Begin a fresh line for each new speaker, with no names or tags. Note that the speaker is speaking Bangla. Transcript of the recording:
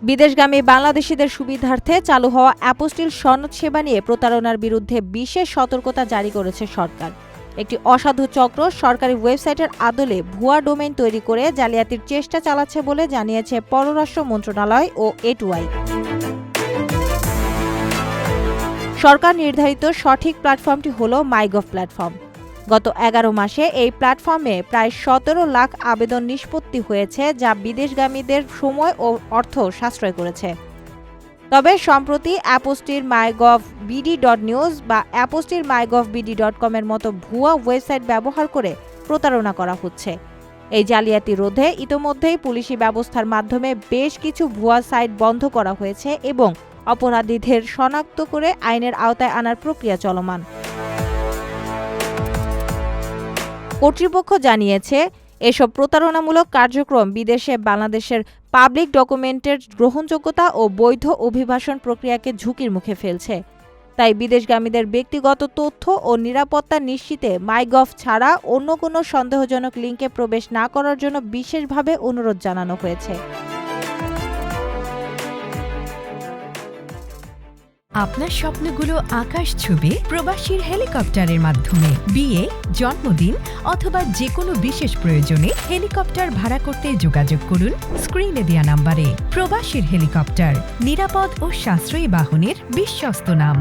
বিদেশগামী বাংলাদেশিদের সুবিধার্থে চালু হওয়া অ্যাপোস্টিল সনদ সেবা নিয়ে প্রতারণার বিরুদ্ধে বিশেষ সতর্কতা জারি করেছে সরকার। একটি অসাধু চক্র সরকারি ওয়েবসাইটের আদলে ভুয়া ডোমেইন তৈরি করে জালিয়াতির চেষ্টা চালাচ্ছে বলে জানিয়েছে পররাষ্ট্র মন্ত্রণালয় ও এটুআই। সরকার নির্ধারিত সঠিক প্ল্যাটফর্মটি হল মাইগভ প্ল্যাটফর্ম। গত 11 মাসে এই প্ল্যাটফর্মে প্রায় 17 লাখ আবেদন নিষ্পত্তি হয়েছে, যা বিদেশগামীদের সময় ও অর্থ সাশ্রয় করেছে। তবে সম্প্রতি অ্যাপোস্টিল mygov.bd.news বা অ্যাপোস্টিল mygov.bd.com এর মতো ভুয়া ওয়েবসাইট ব্যবহার করে প্রতারণা করা হচ্ছে। এই জালিয়াতি রোধে ইতোমধ্যেই পুলিশি ব্যবস্থার মাধ্যমে বেশ কিছু ভুয়া সাইট বন্ধ করা হয়েছে এবং অপরাধীদের শনাক্ত করে আইনের আওতায় আনার প্রক্রিয়া চলমান। কর্তৃপক্ষ জানিয়েছে, এসব প্রতারণামূলক কার্যক্রম বিদেশে বাংলাদেশের পাবলিক ডকুমেন্টের গ্রহণযোগ্যতা ও বৈধ অভিবাসন প্রক্রিয়াকে ঝুঁকির মুখে ফেলছে। তাই বিদেশগামীদের ব্যক্তিগত তথ্য ও নিরাপত্তা নিশ্চিতে মাইগভ ছাড়া অন্য কোনো সন্দেহজনক লিঙ্কে প্রবেশ না করার জন্য বিশেষভাবে অনুরোধ জানানো হয়েছে।
আপনার স্বপ্নগুলো আকাশ ছুবে প্রবাসীর হেলিকপ্টারের মাধ্যমে। বিয়ে, জন্মদিন অথবা যে কোনো বিশেষ প্রয়োজনে হেলিকপ্টার ভাড়া করতে যোগাযোগ করুন স্ক্রিনে দেয়া নাম্বারে। প্রবাসীর হেলিকপ্টার, নিরাপদ ও সাশ্রয়ী বাহনের বিশ্বস্ত নাম।